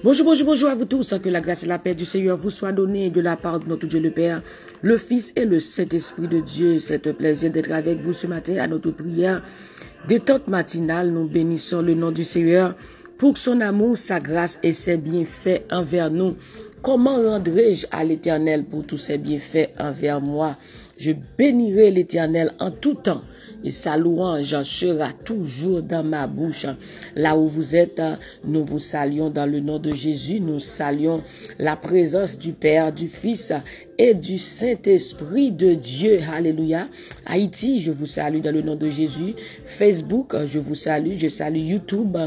Bonjour, bonjour, bonjour à vous tous. Que la grâce et la paix du Seigneur vous soient données de la part de notre Dieu le Père, le Fils et le Saint-Esprit de Dieu. C'est un plaisir d'être avec vous ce matin à notre prière détente matinale. Nous bénissons le nom du Seigneur pour son amour, sa grâce et ses bienfaits envers nous. Comment rendrai-je à l'Éternel pour tous ses bienfaits envers moi? Je bénirai l'Éternel en tout temps. Et sa louange sera toujours dans ma bouche. Là où vous êtes, nous vous saluons dans le nom de Jésus. Nous saluons la présence du Père, du Fils et du Saint-Esprit de Dieu. Alléluia. Haïti, je vous salue dans le nom de Jésus. Facebook, je vous salue. Je salue YouTube.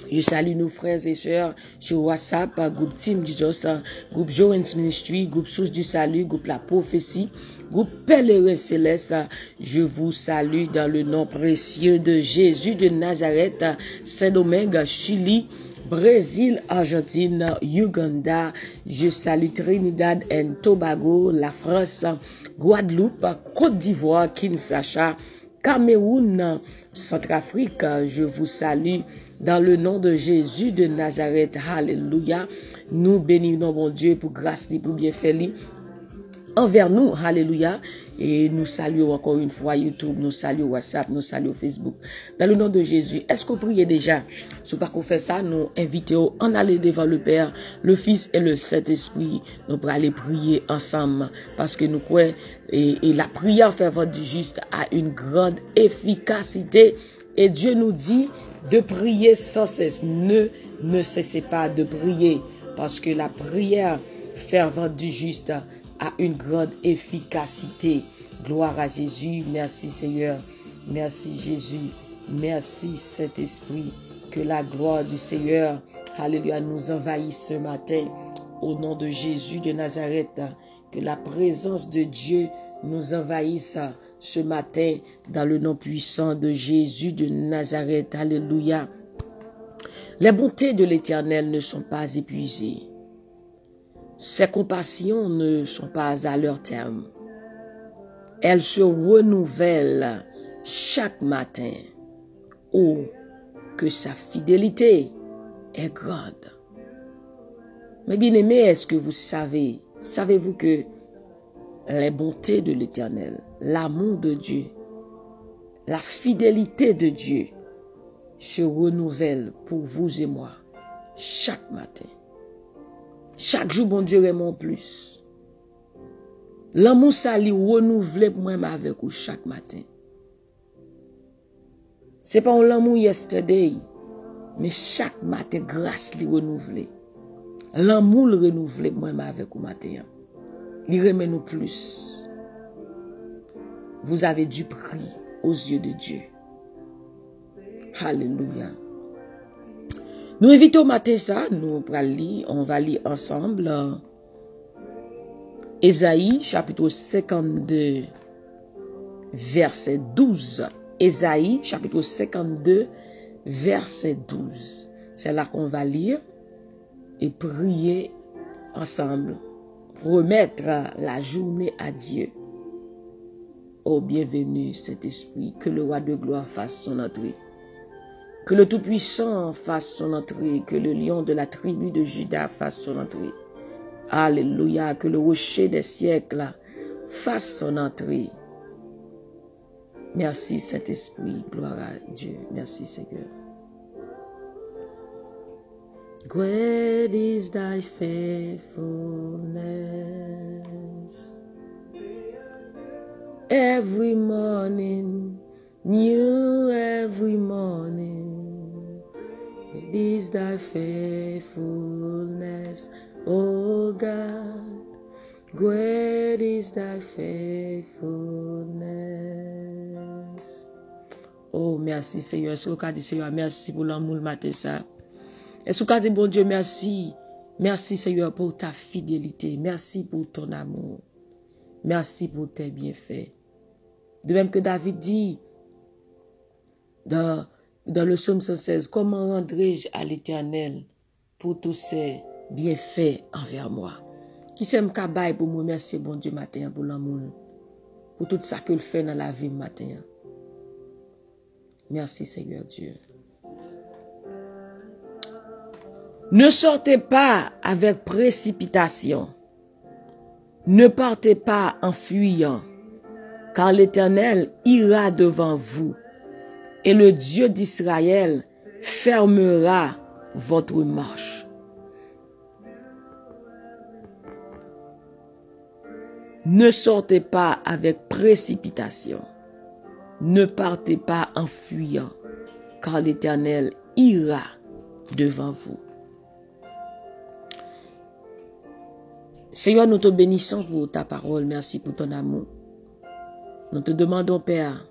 Je salue nos frères et sœurs sur WhatsApp, groupe Team Jesus, groupe Joan's Ministry, groupe Source du Salut, groupe La Prophétie, groupe Pèlerin Céleste. Je vous salue dans le nom précieux de Jésus de Nazareth, Saint-Domingue, Chili, Brésil, Argentine, Uganda. Je salue Trinidad and Tobago, la France, Guadeloupe, Côte d'Ivoire, Kinshasa, Cameroun, Centrafrique. Je vous salue dans le nom de Jésus de Nazareth. Alléluia. Nous bénissons mon Dieu pour grâce et pour bienfait envers nous. Alléluia. Et nous saluons encore une fois YouTube, nous saluons WhatsApp, nous saluons Facebook. Dans le nom de Jésus, est-ce qu'on prie déjà? Si pas qu'on fait ça, nous invitons en aller devant le Père, le Fils et le Saint-Esprit. Nous pour aller prier ensemble. Parce que nous croyons, et la prière fervente du juste a une grande efficacité. Et Dieu nous dit de prier sans cesse. Ne cessez pas de prier. Parce que la prière fervente du juste a une grande efficacité. Gloire à Jésus. Merci Seigneur. Merci Jésus. Merci Saint-Esprit. Que la gloire du Seigneur, alléluia, nous envahisse ce matin. Au nom de Jésus de Nazareth. Que la présence de Dieu nous envahisse ce matin dans le nom puissant de Jésus de Nazareth. Alléluia. Les bontés de l'Éternel ne sont pas épuisées. Ses compassions ne sont pas à leur terme. Elles se renouvellent chaque matin. Oh, que sa fidélité est grande. Mais bien aimés, est-ce que vous savez-vous que les bontés de l'Éternel, l'amour de Dieu, la fidélité de Dieu se renouvellent pour vous et moi chaque matin. Chaque jour, bon Dieu, aime plus. L'amour, ça lui renouvelle pour moi avec vous chaque matin. C'est pas un l'amour yesterday, mais chaque matin, grâce lui renouvelle. L'amour le renouvelle pour moi avec vous matin. Il remet nous plus. Vous avez du prix aux yeux de Dieu. Alléluia. Nous invitons matin ça, nous on va lire ensemble Ésaïe chapitre 52 verset 12. Ésaïe chapitre 52 verset 12. C'est là qu'on va lire et prier ensemble. Remettre la journée à Dieu. Oh, bienvenue, Saint-Esprit, que le roi de gloire fasse son entrée. Que le Tout-Puissant fasse son entrée, que le lion de la tribu de Juda fasse son entrée. Alléluia, que le rocher des siècles fasse son entrée. Merci, Saint-Esprit, gloire à Dieu. Merci, Seigneur. Great is thy faithfulness. Every morning, new every morning. It is thy faithfulness, O God. Great is thy faithfulness. Oh, merci Seigneur. Est-ce qu'on dit Seigneur, merci pour l'amour le matin ça. Est-ce qu'on dit bon Dieu, merci. Merci Seigneur pour ta fidélité. Merci pour ton amour. Merci pour tes bienfaits. De même que David dit dans le psaume 116, comment rendrai-je à l'Éternel pour tous ses bienfaits envers moi? Qui s'aime kabaye pour me remercier, bon Dieu, matin, pour l'amour, pour tout ça qu'il fait dans la vie matin. Merci, Seigneur Dieu. Ne sortez pas avec précipitation. Ne partez pas en fuyant, car l'Éternel ira devant vous, et le Dieu d'Israël fermera votre marche. Ne sortez pas avec précipitation. Ne partez pas en fuyant, car l'Éternel ira devant vous. Seigneur, nous te bénissons pour ta parole. Merci pour ton amour. Nous te demandons, Père,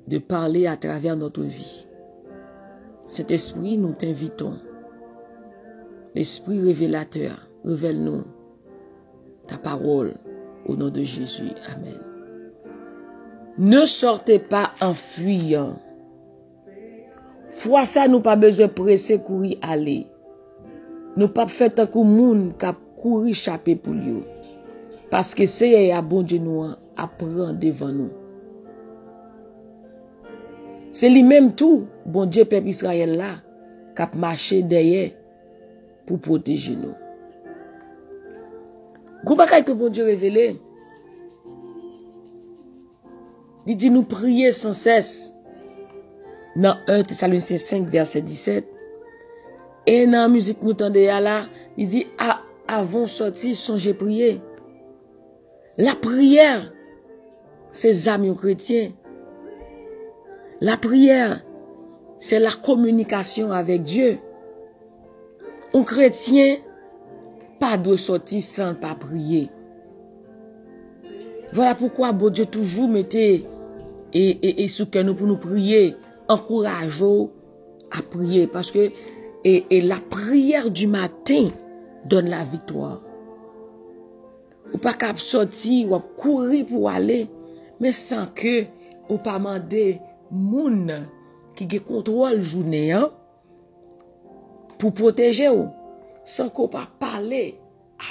de parler à travers notre vie. Cet esprit, nous t'invitons. L'esprit révélateur, révèle-nous ta parole au nom de Jésus. Amen. Ne sortez pas en fuyant. Fois ça, nous pas besoin de presser, courir, aller. Nous pas fait tant que moun qui courir échapper pour lui. Parce que c'est à bon Dieu nous apprend devant nous. C'est lui-même tout, bon Dieu peuple Israël là, qui a marché derrière pour protéger nous. Goubakay que bon Dieu révélé, il dit nous prier sans cesse. Dans 1 Thessaloniciens 5, verset 17. Et dans la musique nous tendez là, il dit avant sorti, songez prier. La prière, c'est amis chrétiens. La prière, c'est la communication avec Dieu. Un chrétien, pas de sortir sans pas prier. Voilà pourquoi bon Dieu toujours mettait et sous que nous pour nous prier, encourageons à prier parce que et la prière du matin donne la victoire. Ou pas qu'à sortir ou courir pour aller, mais sans que ou pas demander moun qui contrôle journée hein, pour protéger ou sans qu'on pas parler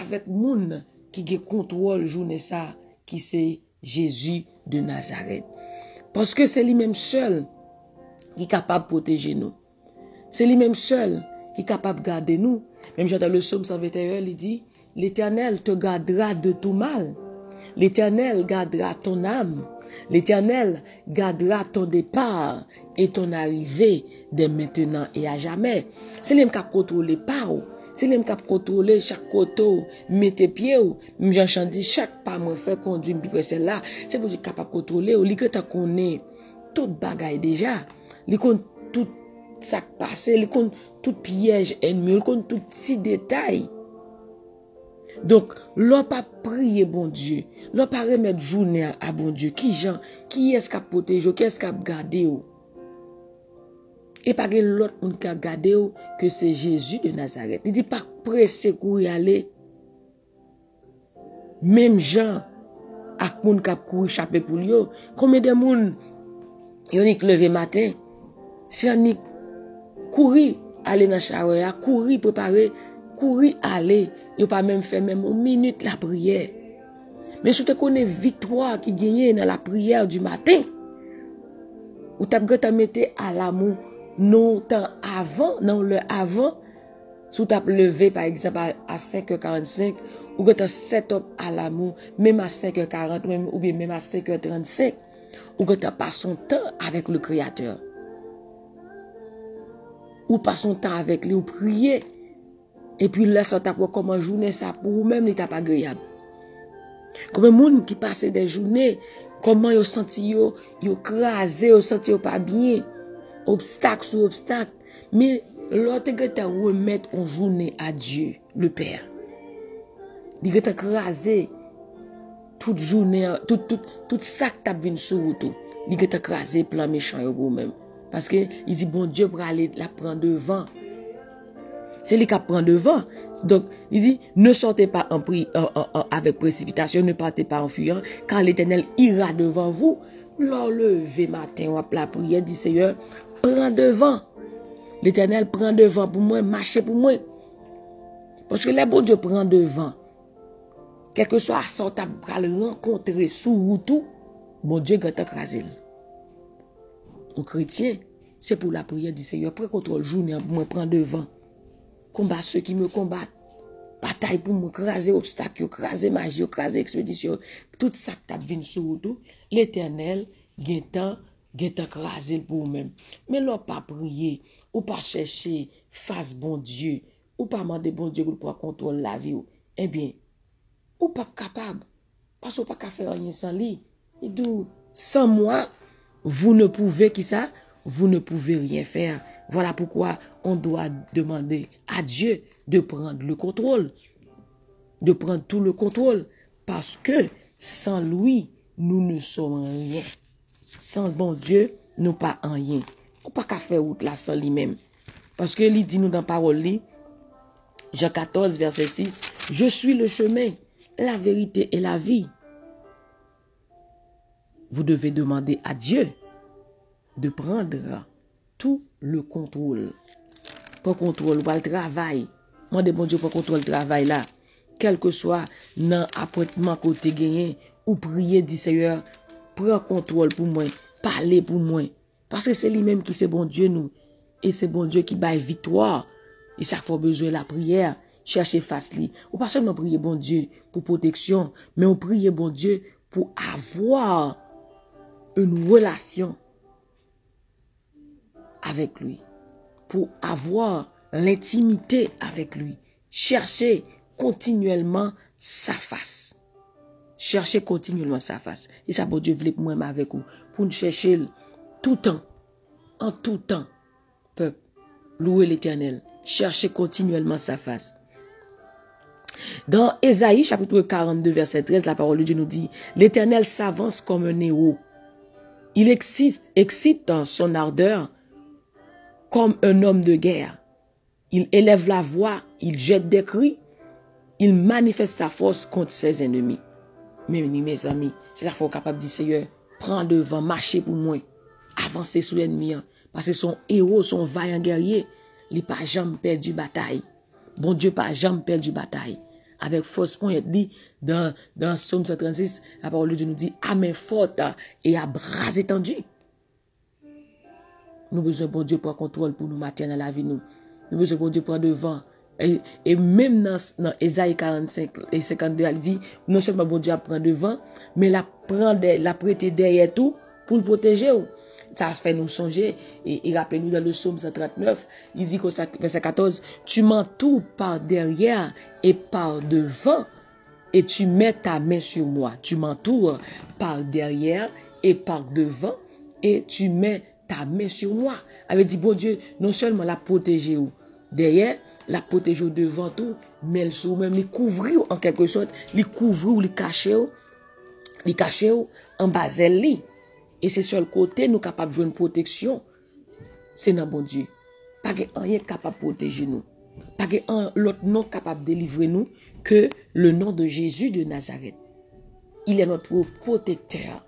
avec moun qui contrôle journée ça qui c'est Jésus de Nazareth. Parce que c'est lui-même seul qui est capable de protéger nous. C'est lui-même seul qui est capable de garder nous. Même dans le psaume 121, il dit, l'Éternel te gardera de tout mal. L'Éternel gardera ton âme. L'Éternel gardera ton départ et ton arrivée dès maintenant et à jamais. C'est lui-même qui a contrôlé pas. C'est lui-même qui a contrôlé chaque côté, mettez pieds, même j'en dis chaque pas moi fait conduire puis c'est là, c'est pour dire capable contrôler, ou li que ta connaît toute bagaille déjà, li connaît tout ça passé, li connaît tout piège ennemi, li connaît tout petit détail. Donc, l'on pas prier bon Dieu, l'on pas remettre journée à bon Dieu, qui est-ce qui a protégé, qui est-ce qui a gardé ou? Et pas que l'autre monde qui a gardé que c'est Jésus de Nazareth. Il dit pas presser courir aller. Même gens à moun qui a couru échapper pour lui. Combien de monde yon y levé matin, si on y courir aller dans charia, courir préparer, courir aller, yo pas même fait même une minute la prière. Mais si tu connais victoire qui gagne dans la prière du matin, ou t'as mettre à l'amour non temps avant, non le avant, si tu as levé par exemple à 5h45, ou que tu as set up à l'amour, même à 5h40, même, ou bien même à 5h35, ou que tu as pas son temps avec le Créateur. Ou pas son temps avec lui, ou prier. Et puis là, ça t'a pour comment journée ça pour vous-même, n'est pas agréable. Comme un monde qui passe des journées, comment yo senti yo crasé, yo senti yo pas bien. Obstacle sur obstacle, mais l'autre que tu remettre en journée à Dieu, le Père. Il que tu crasé toute journée, tout ça que tu as vu sur route. Il que tu crasé plan méchant vous même. Parce que il dit bon Dieu pour aller la prendre devant. C'est lui qui prend devant. Donc, il dit ne sortez pas avec précipitation, ne partez pas en fuyant, car l'Éternel ira devant vous. Levé matin, on la prière, dit Seigneur, prends devant. L'Éternel prend devant pour moi, marcher pour moi. Parce que les bon Dieu prend devant. Quel que soit ça, tu vas le rencontrer sous route, bon Dieu va t'écraser. Un chrétien, c'est pour la prière, dit Seigneur, prends contrôle journée, moi prends devant. combat ceux qui me combattent. Bataille pour me craser obstacle, craser magie, craser expédition. Tout ça que tu venu sur tout, l'Éternel, guettant craser pour vous-même. Mais l'on pas prier, ou pas chercher face bon Dieu, ou pas demander bon Dieu pour contrôler la vie. Eh bien, ou pas capable, parce qu'on pas qu'à faire rien sans lui. Il dit, sans moi, vous ne pouvez, qui ça? Vous ne pouvez rien faire. Voilà pourquoi on doit demander à Dieu de prendre le contrôle. De prendre tout le contrôle. Parce que sans lui, nous ne sommes rien. Sans bon Dieu, nous pas rien. On pas qu'à faire route là sans lui-même. Parce que il dit nous dans parole, Jean 14, verset 6, je suis le chemin, la vérité et la vie. Vous devez demander à Dieu de prendre tout le contrôle. Pour contrôle, pour le travail. Moi, de bon Dieu, pour contrôle le travail là. Quel que soit dans apprêtement côté gagné, ou prier, dit Seigneur, prends contrôle pour moi, parler pour moi. Parce que c'est lui-même qui c'est bon Dieu nous. Et c'est bon Dieu qui baille victoire. Et ça faut besoin de la prière. Chercher face lui. Ou pas seulement prier bon Dieu pour protection, mais on prie bon Dieu pour avoir une relation avec lui. Pour avoir l'intimité avec lui. Chercher continuellement sa face. Chercher continuellement sa face. Et ça, bon Dieu voulait pour moi avec vous. Pour nous chercher tout temps. En tout temps. Peuple, louer l'Éternel. Chercher continuellement sa face. Dans Ésaïe, chapitre 42, verset 13, la parole de Dieu nous dit, l'Éternel s'avance comme un héros. Il excite son ardeur comme un homme de guerre. Il élève la voix, il jette des cris, il manifeste sa force contre ses ennemis. Mes amis, c'est ça qu'il faut capable de dire, Seigneur, prends devant, marchez pour moi, avancez sous l'ennemi, parce que son héros, son vaillant guerrier, il n'a pas jamais perdu bataille. Bon Dieu, pas jamais perdu bataille. Avec force point dit dans Psaume 136, la parole de Dieu nous dit, à main forte et à bras étendus. Nous avons besoin de bon Dieu pour contrôle pour nous maintenir dans la vie. Nous avons besoin de bon Dieu pour devant. Et même dans Ésaïe 45 et 52, elle dit, non seulement bon Dieu prend devant, mais la prêter derrière tout pour le protéger. Ça fait nous songer. Et rappelez-nous dans le psaume 139, il dit qu'au verset 14, tu m'entoures par derrière et par devant, et tu mets ta main sur moi. Tu m'entoures par derrière et par devant, et tu mets ta main sur moi. Avait dit, bon Dieu, non seulement la protéger derrière, la protéger devant tout, mais elle sous même les couvrir en quelque sorte, les couvrir ou les cacher en bas li. Et c'est sur le côté nous capables de jouer une protection. C'est dans bon Dieu. Pas rien capable de protéger nous. Pas l'autre nom capable de délivrer nous que le nom de Jésus de Nazareth. Il est notre protecteur.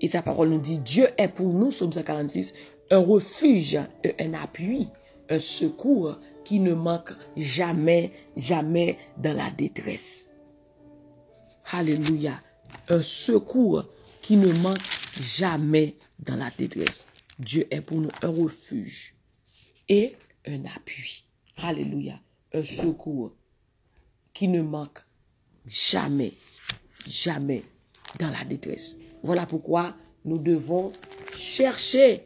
Et sa parole nous dit, Dieu est pour nous, Psaume 146, un refuge, un appui, un secours qui ne manque jamais, jamais dans la détresse. Alléluia. Un secours qui ne manque jamais dans la détresse. Dieu est pour nous un refuge et un appui. Alléluia. Un secours qui ne manque jamais, jamais dans la détresse. Voilà pourquoi nous devons chercher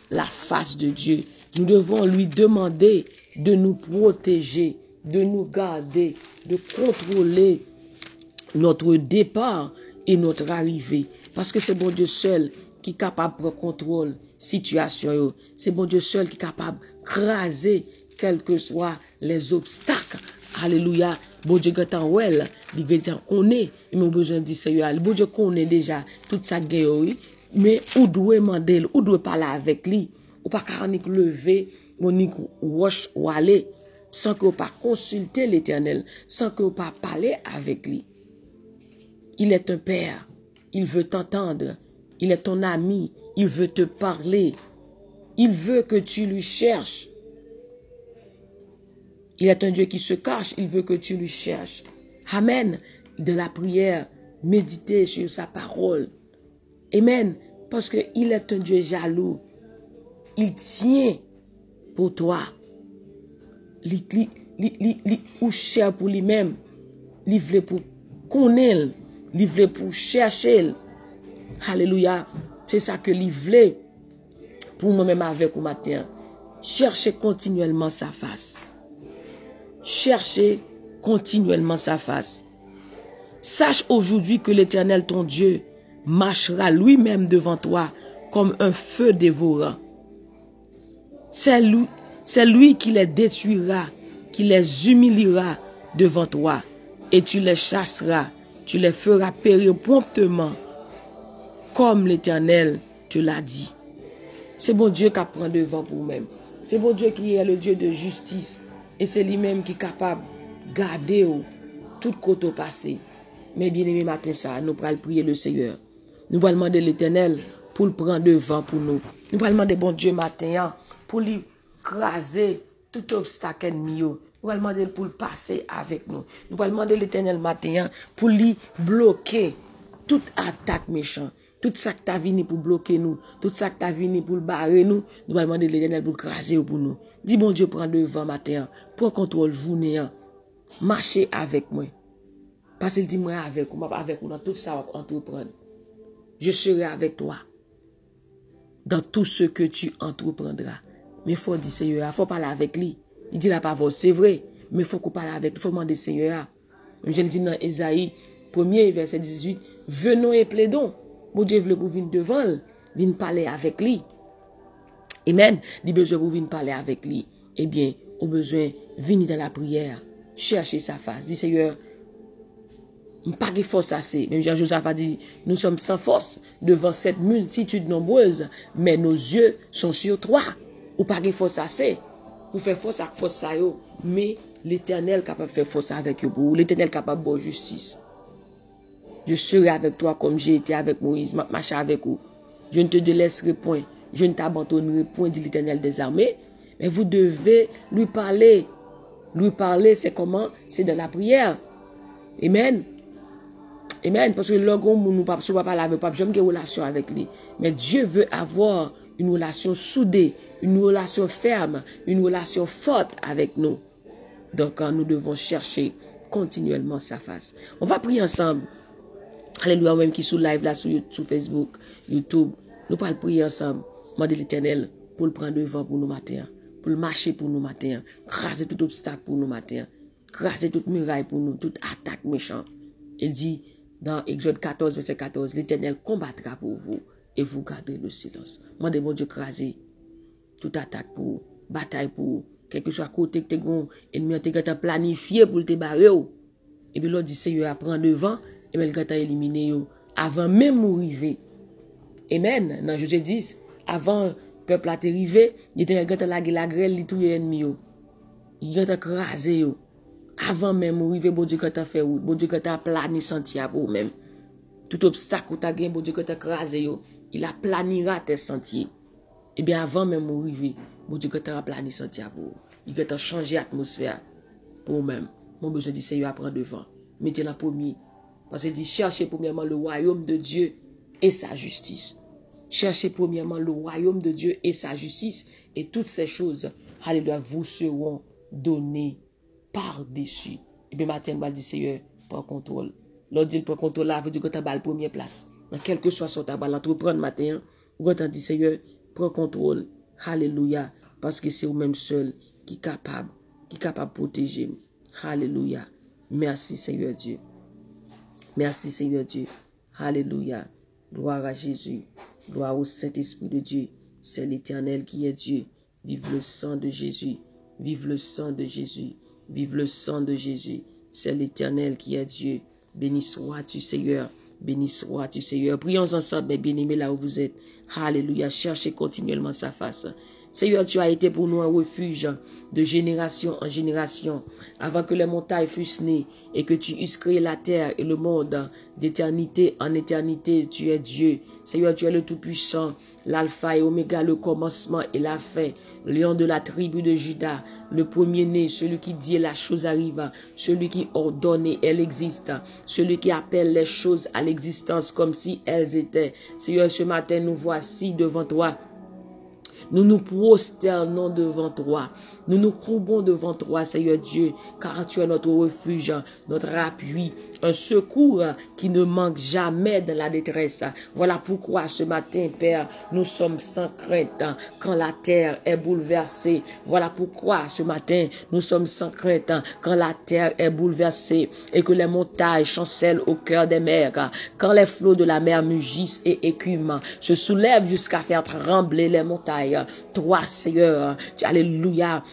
la face de Dieu. Nous devons lui demander de nous protéger, de nous garder, de contrôler notre départ et notre arrivée. Parce que c'est bon Dieu seul qui est capable de prendre contrôle de la situation. C'est bon Dieu seul qui est capable de craser quels que soient les obstacles. Alléluia. Bon Dieu il connaît, mais on a besoin de Seigneur. Bon Dieu connaît déjà toute sa guerre, mais où doit demander, où doit parler avec lui, ou pas qu'à lever, ou wash ou aller, sans qu'on pas consulter l'Éternel, sans qu'on pas parler avec lui. Il est un père, il veut t'entendre, il est ton ami, il veut te parler, il veut que tu lui cherches. Il est un Dieu qui se cache, il veut que tu lui cherches. Amen. De la prière, méditer sur sa parole. Amen. Parce qu'il est un Dieu jaloux. Il tient pour toi. Ou cher pour lui-même. Li vle pour connaître. Li vle pour chercher. Alléluia. C'est ça que li vle pour moi-même avec vous matin. Cherchez continuellement sa face. Cherchez continuellement sa face. Sache aujourd'hui que l'Éternel, ton Dieu, marchera lui-même devant toi comme un feu dévorant. C'est lui qui les détruira, qui les humiliera devant toi, et tu les chasseras, tu les feras périr promptement, comme l'Éternel te l'a dit. C'est bon Dieu qui prend devant pour nous-mêmes. C'est bon Dieu qui est le Dieu de justice, et c'est lui-même qui est capable de garder tout côté passé. Mais bien aimé matin ça, nous allons prier le Seigneur. Nous allons demander l'Éternel pour le prendre devant pour nous. Nous allons demander bon Dieu matin pour lui craser tout obstacle ennemi. Nous allons demander pour le passer avec nous. Nous allons demander l'Éternel matin pour lui bloquer toute attaque méchante. Tout ça qui t'a venu pour bloquer nous, tout ça qui t'a venu pour barrer nous, nous allons demander l'Éternel pour craser pour nous. Dis bon Dieu prends devant matin, pour contrôle journée, marcher avec moi. Parce qu'il dit moi avec vous dans tout ça va entreprendre. Je serai avec toi dans tout ce que tu entreprendras. Mais il faut dire Seigneur, il faut parler avec lui. Il dit la parole, c'est vrai, mais il faut qu'on parle avec lui. Il faut demander Seigneur. Je le dis dans Ésaïe 1er verset 18, venons et plaidons. Mon Dieu veut pour venir devant, venir parler avec lui. Amen. Il besoin pour venir parler avec lui. Eh bien, au besoin venir dans la prière, chercher sa face. Dis Seigneur, pas de force assez. Même Jean-Joseph a dit, nous sommes sans force devant cette multitude nombreuse, mais nos yeux sont sur toi. Ou pas de force assez. Ou faire force avec force ça yo, mais l'Éternel capable de faire force avec vous. L'Éternel capable de justice. Je serai avec toi comme j'ai été avec Moïse, marcher avec vous. Je ne te délaisserai point, je ne t'abandonnerai point, dit l'Éternel des armées. Mais vous devez lui parler. Lui parler, c'est comment? C'est dans la prière. Amen. Amen. Parce que l'orgon, nous ne pouvons pas parler avec lui, j'aime une relation avec lui. Mais Dieu veut avoir une relation soudée, une relation ferme, une relation forte avec nous. Donc, nous devons chercher continuellement sa face. On va prier ensemble. Alléluia, même qui sous live là, sur Facebook, YouTube. Nous allons prier ensemble. Demander l'Éternel pour le prendre devant pour nous matin. Pour le marcher pour nous matin. Craser tout obstacle pour nous matin. Craser toute muraille pour nous. Toute attaque méchante. Il dit dans Exode 14, verset 14, l'Éternel combattra pour vous et vous garderez le silence. Demandez mon Dieu craser toute attaque pour vous, bataille pour vous. Quel que soit côté que vous ennemi a planifié pour te barrer. Et puis l'autre dit Seigneur prend devant et bien le éliminé avant même ou arriver. Amen. Dans Josué 10, avant peuple a arrivé, il était la grêle li tout ennemi yo. Il a crasé yo. Avant même ou arriver bon Dieu quand a fait route, bon Dieu quand a plané sentier pour même. Tout obstacle ou ta gain bon Dieu quand a crasé yo, il a planira tes sentiers. Et bien avant même ou arriver, bon Dieu quand a plané sentier pour. Il a changé atmosphère pour même. Mon besoin dit Seigneur prend devant. Mettez la premier. Parce qu'il dit, cherchez premièrement le royaume de Dieu et sa justice. Cherchez premièrement le royaume de Dieu et sa justice. Et toutes ces choses, alléluia, vous seront données par-dessus. Et bien, matin, on dit, Seigneur, prends contrôle. L'autre dit, prends contrôle là, veut dire que tu as la première place. Dans quel que soit son tabac, l'entreprendre matin, ou quand on dit, Seigneur, prends contrôle. Alléluia. Parce que c'est vous-même seul qui est capable de protéger. Alléluia. Merci, Seigneur Dieu. Merci Seigneur Dieu. Alléluia. Gloire à Jésus. Gloire au Saint-Esprit de Dieu. C'est l'Éternel qui est Dieu. Vive le sang de Jésus. Vive le sang de Jésus. Vive le sang de Jésus. C'est l'Éternel qui est Dieu. Béni sois-tu Seigneur. Béni sois-tu Seigneur. Prions ensemble, mes bien-aimés, là où vous êtes. Alléluia. Cherchez continuellement sa face. Seigneur, tu as été pour nous un refuge de génération en génération, avant que les montagnes fussent nées et que tu eusses créé la terre et le monde d'éternité en éternité. Tu es Dieu. Seigneur, tu es le Tout-Puissant, l'alpha et oméga, le commencement et la fin, le lion de la tribu de Juda, le premier-né, celui qui dit et la chose arrive, celui qui ordonne et elle existe, celui qui appelle les choses à l'existence comme si elles étaient. Seigneur, ce matin, nous voici devant toi. Nous nous prosternons devant toi. Nous nous courbons devant toi, Seigneur Dieu, car tu es notre refuge, notre appui, un secours qui ne manque jamais dans la détresse. Voilà pourquoi ce matin, Père, nous sommes sans crainte quand la terre est bouleversée. Voilà pourquoi ce matin, nous sommes sans crainte quand la terre est bouleversée et que les montagnes chancellent au cœur des mers, quand les flots de la mer mugissent et écument, se soulèvent jusqu'à faire trembler les montagnes. Toi, Seigneur, alléluia.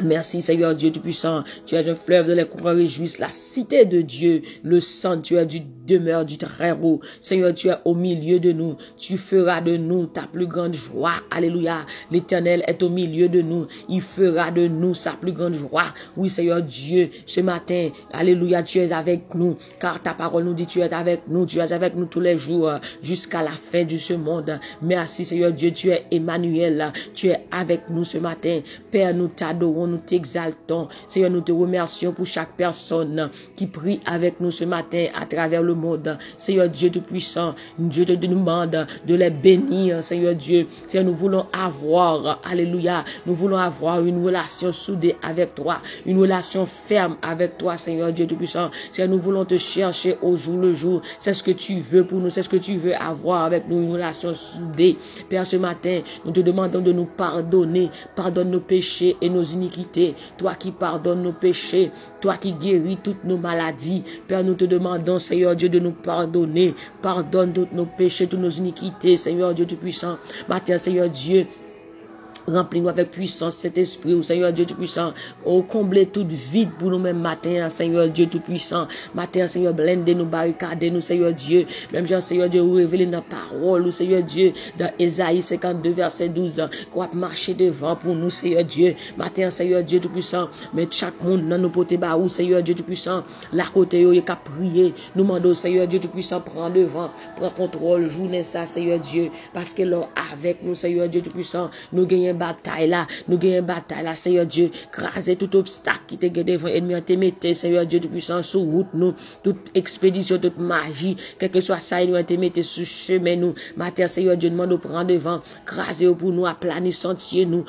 Merci Seigneur Dieu Tout-Puissant, tu es un fleuve de les courants réjouissent, la cité de Dieu, le sanctuaire du demeure du Très-Haut. Seigneur, tu es au milieu de nous, tu feras de nous ta plus grande joie. Alléluia, l'Éternel est au milieu de nous, il fera de nous sa plus grande joie. Oui Seigneur Dieu, ce matin, alléluia, tu es avec nous, car ta parole nous dit tu es avec nous tous les jours, jusqu'à la fin de ce monde. Merci Seigneur Dieu, tu es Emmanuel, tu es avec nous ce matin. Père, nous t'adorons, nous t'exaltons. Seigneur, nous te remercions pour chaque personne qui prie avec nous ce matin à travers le monde. Seigneur Dieu Tout-Puissant, Dieu te demande de les bénir, Seigneur Dieu. Seigneur, nous voulons avoir, alléluia, nous voulons avoir une relation soudée avec toi, une relation ferme avec toi, Seigneur Dieu Tout-Puissant. Seigneur, nous voulons te chercher au jour le jour. C'est ce que tu veux pour nous, c'est ce que tu veux avoir avec nous, une relation soudée. Père, ce matin, nous te demandons de nous pardonner. Pardonne nos péchés et nos iniquités. Toi qui pardonnes nos péchés, toi qui guéris toutes nos maladies. Père, nous te demandons, Seigneur Dieu, de nous pardonner. Pardonne toutes nos péchés, toutes nos iniquités, Seigneur Dieu Tout-Puissant. Matin, Seigneur Dieu, remplis-nous avec puissance cet esprit, oh Seigneur Dieu Tout-Puissant. Oh, comblez tout vide pour nous-mêmes matin, Seigneur Dieu Tout-Puissant. Matin, Seigneur, blendez-nous, barricadez-nous, Seigneur Dieu. Même Jean, Seigneur Dieu, révélez nos paroles, oh Seigneur Dieu, dans Ésaïe 52, verset 12, qu'on va marcher devant pour nous, Seigneur Dieu. Matin, Seigneur Dieu Tout-Puissant, mais chaque monde dans nos potés barou, Seigneur Dieu Tout-Puissant, la côté, il y a qu'à prier. Nous demandons, Seigneur Dieu Tout-Puissant, prends devant, prends contrôle, journée ça, Seigneur Dieu, parce que là, avec nous, Seigneur Dieu Tout-Puissant, nous gagnons bataille là, Seigneur Dieu, craser tout obstacle qui te guide devant ennemi, te mettez, Seigneur Dieu Tout-Puissant, sur route nous, toute expédition, toute magie, quel que soit ça, nous te mettez sur chemin nous, matin, Seigneur Dieu, demande de prendre devant, craser pour nous, aplanir sentier nous,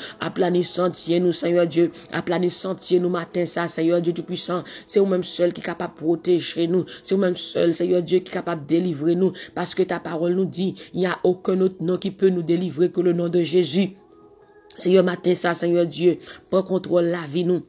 Seigneur Dieu, aplanir sentier nous, matin, ça, Seigneur Dieu Tout-Puissant, c'est vous même seul qui est capable de protéger nous, c'est vous même seul, Seigneur Dieu, qui est capable de délivrer nous, parce que ta parole nous dit, il n'y a aucun autre nom qui peut nous délivrer que le nom de Jésus. Seigneur, matin, ça, Seigneur Dieu, prends contrôle la vie, nous.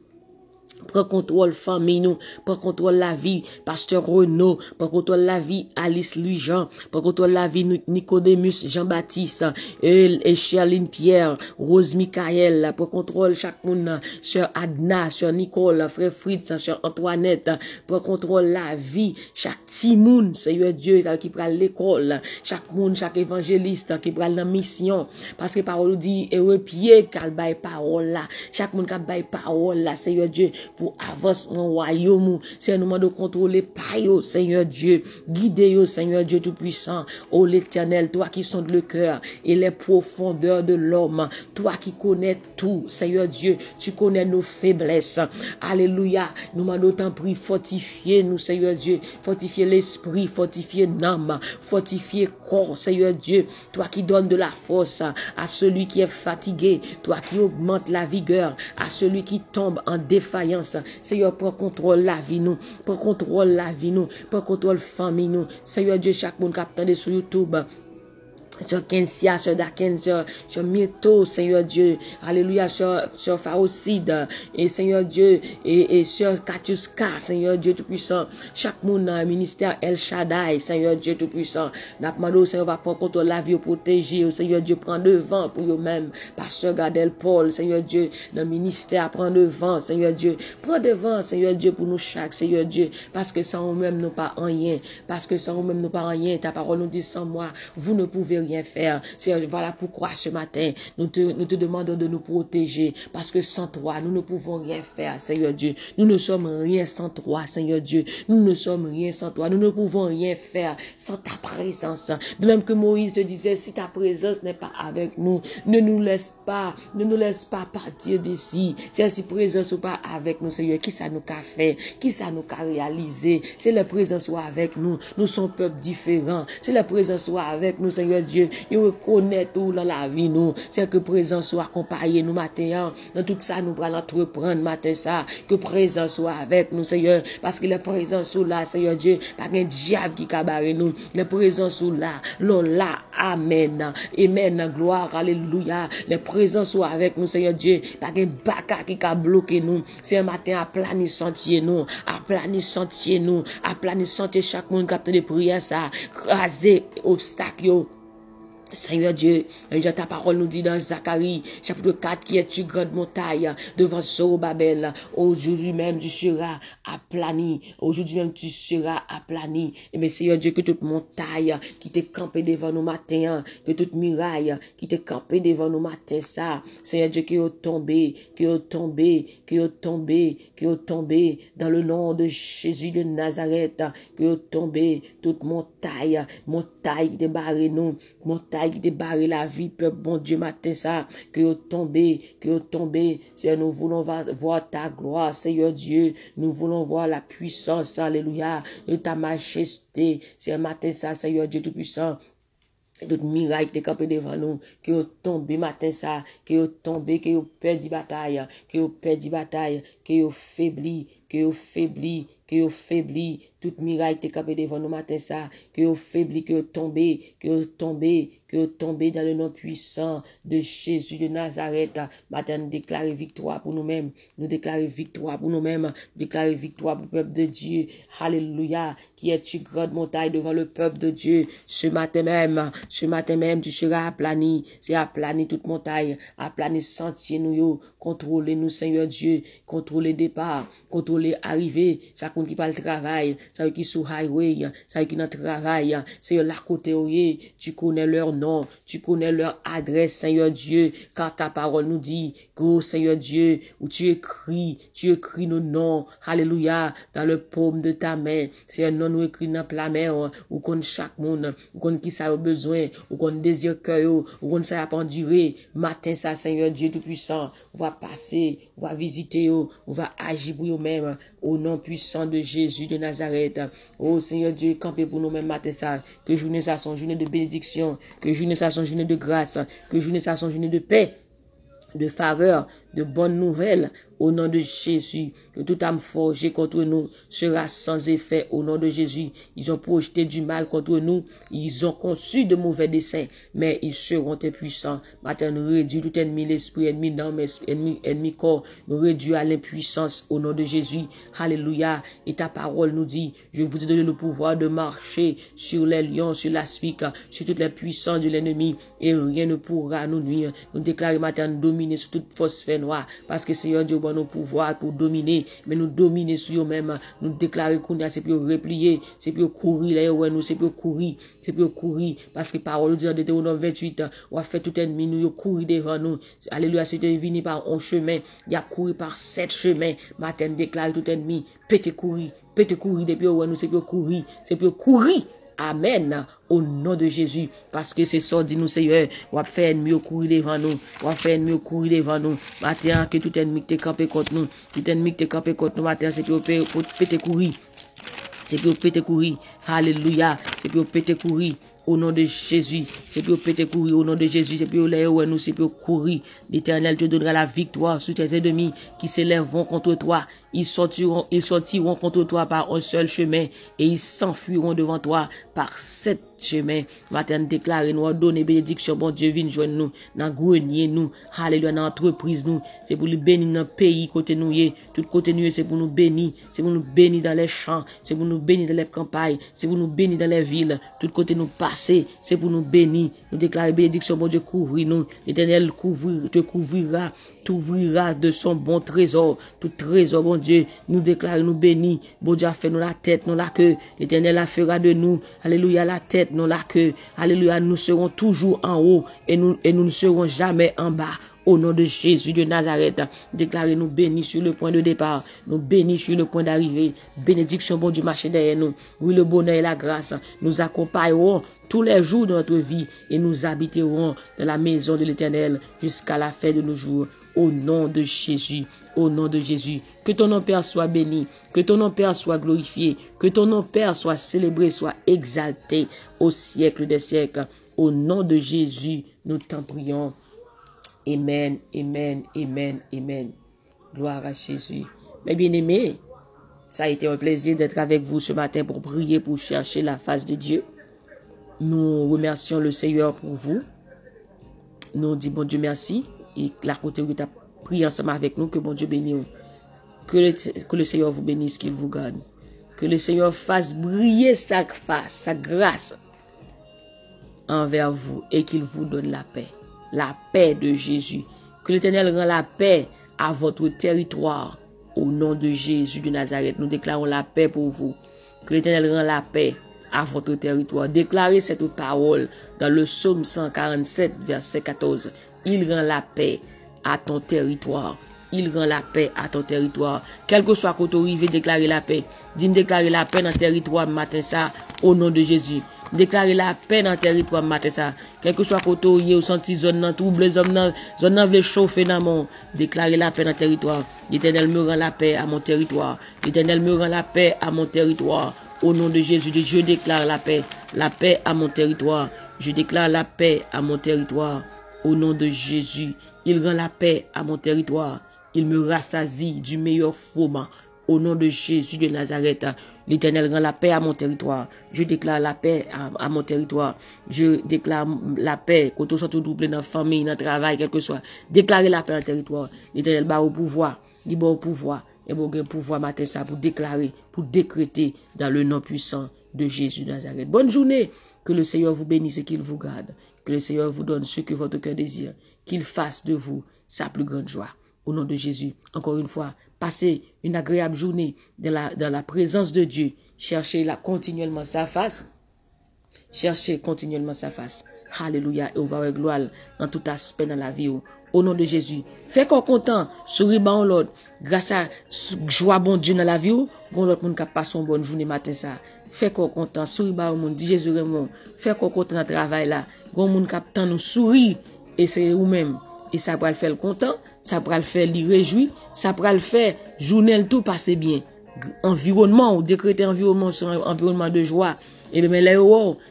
Prends contrôle famille nous, prends contrôle la vie pasteur Renaud, prends contrôle la vie Alice Louis-Jean, prends contrôle la vie Nicodémus Jean-Baptiste et Charline Pierre, Rose Michael, prends contrôle chaque monde, sœur Adna, sœur Nicole, frère Fritz, sœur Antoinette, prends contrôle la vie chaque petit monde, Seigneur Dieu qui prend l'école, chaque monde, chaque évangéliste qui prend la mission, parce que parole dit et pied qu'elle baille parole là, chaque monde qui baille parole là, Seigneur Dieu, pour avancer mon royaume, c'est un moment de contrôler par yo, Seigneur Dieu, guidez yo, Seigneur Dieu Tout-Puissant, ô l'Éternel, toi qui sondes le cœur et les profondeurs de l'homme, toi qui connais tout, Seigneur Dieu, tu connais nos faiblesses, alléluia, nous m'en t'en prie, fortifiez nous, Seigneur Dieu, fortifiez l'esprit, fortifiez l'âme, fortifiez corps, Seigneur Dieu, toi qui donnes de la force à celui qui est fatigué, toi qui augmente la vigueur à celui qui tombe en défaillance. Seigneur, prends contrôle la vie nous, prends contrôle la vie nous, prends contrôle famille nous. Seigneur Dieu, chaque monde qui attend sur YouTube, sur Kensia, sur Daken, sur Mieto, Seigneur Dieu, alléluia, sur Farocide, et Seigneur Dieu, et sur Katiuska, Seigneur Dieu Tout-Puissant, chaque monde dans le ministère El Shaddai, Seigneur Dieu Tout-Puissant, n'apmando, Seigneur, va prendre contrôle la vie, protéger, Seigneur Dieu, prend devant pour eux-mêmes, Pasteur Gadel Paul, Seigneur Dieu, dans le ministère, prend devant, Seigneur Dieu, prends devant, Seigneur Dieu, pour nous chaque, Seigneur Dieu, parce que sans nous-mêmes, nous pas rien, parce que sans nous-mêmes, nous pas rien, ta parole nous dit sans moi, vous ne pouvez rien faire. Voilà pourquoi ce matin, nous te demandons de nous protéger, parce que sans toi, nous ne pouvons rien faire, Seigneur Dieu. Nous ne sommes rien sans toi, Seigneur Dieu. Nous ne sommes rien sans toi. Nous ne pouvons rien faire sans ta présence. De même que Moïse te disait, si ta présence n'est pas avec nous, ne nous laisse pas partir d'ici. Si ta présence n'est pas avec nous, Seigneur, qui ça nous a fait? Qui ça nous a réalisé? Si la présence soit avec nous, nous sommes peuple différent. Si la présence soit avec nous, Seigneur Dieu, Dieu, nous reconnaître tout dans la vie, nous. C'est que présence soit accompagnée nous matin, dans tout ça, nous allons entreprendre matin ça, que présence soit avec nous, Seigneur, parce que la présence sont là, Seigneur Dieu, pas un diable qui cabarre nous, la présence sont là, là, amen, amen, gloire, alléluia, la présence soit avec nous, Seigneur Dieu, pas un baka qui a bloqué nous, c'est un matin à planir sentier nous, à planir sentier nous, à planir sentier chaque monde qui a de prière ça, craser obstacle. Seigneur Dieu, ta parole nous dit dans Zacharie, chapitre 4, qui est une grande montagne devant Zorobabel. Aujourd'hui même, tu seras aplani. Aujourd'hui même, tu seras aplani. Et bien, Seigneur Dieu, que toute montagne qui t'est campée devant nous matin, que toute muraille qui t'est campée devant nous matin, ça, Seigneur Dieu, qui est tombé, qui est tombé, qui est tombé, qui est tombé, dans le nom de Jésus de Nazareth, qui est tombé, toute montagne qui débarre nous, montagne qui débarre la vie, peuple, bon Dieu, matin ça, que vous tombez, Seigneur, nous voulons voir ta gloire, Seigneur Dieu, nous voulons voir la puissance, alléluia, de ta majesté, Seigneur, matin ça, Seigneur Dieu Tout-Puissant, toute miracle qui est campé devant nous, que vous tombez matin ça, que vous tombez, que vous perdez bataille, que vous perdez bataille, que vous faiblis, que vous faiblis, que vous faiblis, toute miracle qui est campé devant nous matin ça, que vous faiblis, que vous tombez, que vous tombez, que vous tombez dans le nom puissant de Jésus de Nazareth. Matin, nous déclarons victoire pour nous-mêmes, nous déclarons victoire pour nous-mêmes, déclarons victoire pour le peuple de Dieu. Alléluia, qui est une grande montagne devant le peuple de Dieu. Ce matin même, tu seras aplani, c'est aplani toute montagne, aplani sentier nous, contrôlez nous, Seigneur Dieu, contrôlez départ, contrôlez arrivée, chacun qui parle travail, ça qui sous highway, ça qui dans travail, Seigneur, là côté, tu connais leur nom, tu connais leur adresse, Seigneur Dieu, car ta parole nous dit, go, Seigneur Dieu, où tu écris nos noms, alléluia, dans le paume de ta main, c'est un nom nous écrit dans la mer, où qu'on chaque monde, où qu'on qui ça a besoin, où qu'on désire cœur, où qu'on ça a endurer, matin ça, Seigneur Dieu Tout-Puissant, on va passer, on va visiter, on va agir pour nous-mêmes, au nom puissant de Jésus de Nazareth. Oh Seigneur Dieu, campez pour nous-mêmes matin ça, que journée ça soit journée de bénédiction, que journée ça soit journée de grâce, que journée ça soit journée de paix, de faveur, de bonnes nouvelles, au nom de Jésus, que toute âme forgée contre nous sera sans effet, au nom de Jésus. Ils ont projeté du mal contre nous, ils ont conçu de mauvais desseins, mais ils seront impuissants. Maintenant, nous réduisons tout ennemi, l'esprit, ennemi, non, ennemi, corps, nous réduisons à l'impuissance, au nom de Jésus. Alléluia. Et ta parole nous dit, je vous ai donné le pouvoir de marcher sur les lions, sur la spique, sur toutes les puissances de l'ennemi, et rien ne pourra nous nuire. Nous déclarons maintenant dominer sur toute force fait noire, parce que Seigneur Dieu, nos pouvoirs pour dominer, mais nous dominer sur eux-mêmes, nous déclarer qu'on a, c'est pour replier, c'est pour courir, là, ouais, nous, c'est pour courir, parce que parole dit dans Deutéronome 28, on a fait tout ennemi, nous, courir devant nous, alléluia, c'était venu par un chemin, il a couru par 7 chemins, matin, déclare tout ennemi, pété courir, depuis, ouais, nous, c'est pour courir, amen, au nom de Jésus, parce que c'est ça, dit nous, Seigneur, on va faire ennemi courir devant nous, matin, que tout ennemi qui est campé contre nous, matin, c'est pour péter courir, alléluia, c'est pour péter courir, au nom de Jésus, c'est pour péter courir, au nom de Jésus, c'est pour les nous, c'est pour courir, l'Éternel te donnera la victoire sur tes ennemis qui s'élèveront contre toi, ils sortiront contre toi par un seul chemin, et ils s'enfuiront devant toi par 7 chemins. Matin, déclarer nous, donner bénédiction, bon Dieu, viens joindre nous, dans grenier nous, alléluia, dans entreprise nous, c'est pour nous bénir dans le pays, côté nous, tout côté nous, c'est pour nous bénir, dans les champs, c'est pour nous bénir dans les campagnes, c'est pour nous bénir dans les villes, tout côté nous passer, c'est pour nous bénir, nous déclarer bénédiction, bon Dieu, couvrir nous, l'Éternel te couvrira, t'ouvrira de son bon trésor, tout trésor, bon Dieu, nous déclarer, nous bénir, bon Dieu a fait nous la tête, nous la queue, l'Éternel la fera de nous, alléluia, la tête, nous la queue, alléluia, nous serons toujours en haut, et nous ne serons jamais en bas. Au nom de Jésus de Nazareth, déclarez nous bénis sur le point de départ, nous bénis sur le point d'arrivée. Bénédiction, bon Dieu, marche derrière nous. Oui, le bonheur et la grâce nous accompagneront tous les jours de notre vie et nous habiterons dans la maison de l'Éternel jusqu'à la fin de nos jours. Au nom de Jésus, au nom de Jésus. Que ton nom, Père, soit béni, que ton nom, Père, soit glorifié, que ton nom, Père, soit célébré, soit exalté au siècle des siècles. Au nom de Jésus, nous t'en prions. Amen, amen, amen, amen. Gloire à Jésus. Mes bien-aimés, ça a été un plaisir d'être avec vous ce matin pour prier, pour chercher la face de Dieu. Nous remercions le Seigneur pour vous. Nous disons bon Dieu merci. Et la côté où tu as prié ensemble avec nous, que bon Dieu bénisse. Que le Seigneur vous bénisse, qu'il vous garde. Que le Seigneur fasse briller sa face, sa grâce envers vous et qu'il vous donne la paix. La paix de Jésus. Que l'Éternel rend la paix à votre territoire. Au nom de Jésus de Nazareth, nous déclarons la paix pour vous. Que l'Éternel rend la paix à votre territoire. Déclarez cette parole dans le psaume 147, verset 14. Il rend la paix à ton territoire. Il rend la paix à ton territoire. Quel que soit côté arrivé, déclarez la paix. Dis-moi déclarer la paix dans le territoire matin ça, au nom de Jésus. Déclarer la paix dans le territoire matin ça. Quel que soit côté où vous senti zone nan trouble, zone nan vle chauffer dans mon. Déclarer la paix dans le territoire. L'Éternel me rend la paix à mon territoire. L'Éternel me rend la paix à mon territoire. Au nom de Jésus, je déclare la paix à mon territoire. Je déclare la paix à mon territoire. Au nom de Jésus, il rend la paix à mon territoire. Il me rassasie du meilleur froment. Au nom de Jésus de Nazareth, l'Éternel rend la paix à mon territoire. Je déclare la paix à mon territoire. Je déclare la paix. Quand on sent tout double dans la famille, dans le travail, quel que soit. Déclarez la paix dans le territoire. L'Éternel bat au pouvoir. Il bat au pouvoir. Et bon pouvoir matin ça pour déclarer, pour décréter dans le nom puissant de Jésus de Nazareth. Bonne journée. Que le Seigneur vous bénisse et qu'il vous garde. Que le Seigneur vous donne ce que votre cœur désire. Qu'il fasse de vous sa plus grande joie. Au nom de Jésus, encore une fois, passez une agréable journée dans la présence de Dieu. Cherchez continuellement sa face. Cherchez continuellement sa face. Alléluia. Et on va avoir gloire dans tout aspect dans la vie. Au nom de Jésus. Faites qu'on content. Sourire bon l'autre. Grâce à joie bon Dieu dans la vie. Gon l'autre monde qui passe une bonne journée matin ça. Faites qu'on content. Sourire bon monde. Dis Jésus Raymond. Faites qu'on content dans le travail là. Gon monde qui attend nous sourire. Et c'est vous-même. Et ça va le faire content. Ça va le faire lui réjouir. Ça va le faire journée tout passer bien. Environnement ou décréter environnement sur un environnement de joie. Et bien là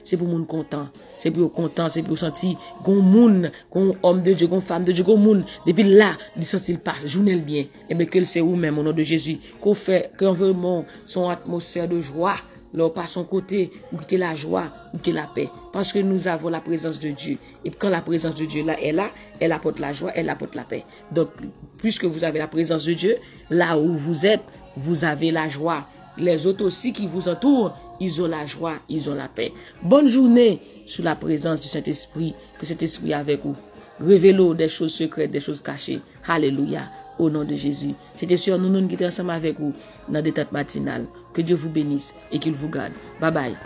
c'est pour monde content. C'est pour content, c'est pour sentir gon moun, gon homme de Dieu, gon femme de Dieu, gon moun. Depuis là, il sentit il passe, journée bien. Et bien que c'est vous-même au nom de Jésus qu'on fait que environnement son atmosphère de joie. Là, par son côté, ou quitter la joie, ou quitter la paix. Parce que nous avons la présence de Dieu. Et quand la présence de Dieu là est là, elle apporte la joie, elle apporte la paix. Donc, puisque vous avez la présence de Dieu, là où vous êtes, vous avez la joie. Les autres aussi qui vous entourent, ils ont la joie, ils ont la paix. Bonne journée sous la présence du Saint-Esprit, que cet Esprit est avec vous. Révélez des choses secrètes, des choses cachées. Alléluia. Au nom de Jésus. C'était sur nous qui étions ensemble avec vous dans des têtes matinales. Que Dieu vous bénisse et qu'il vous garde. Bye bye.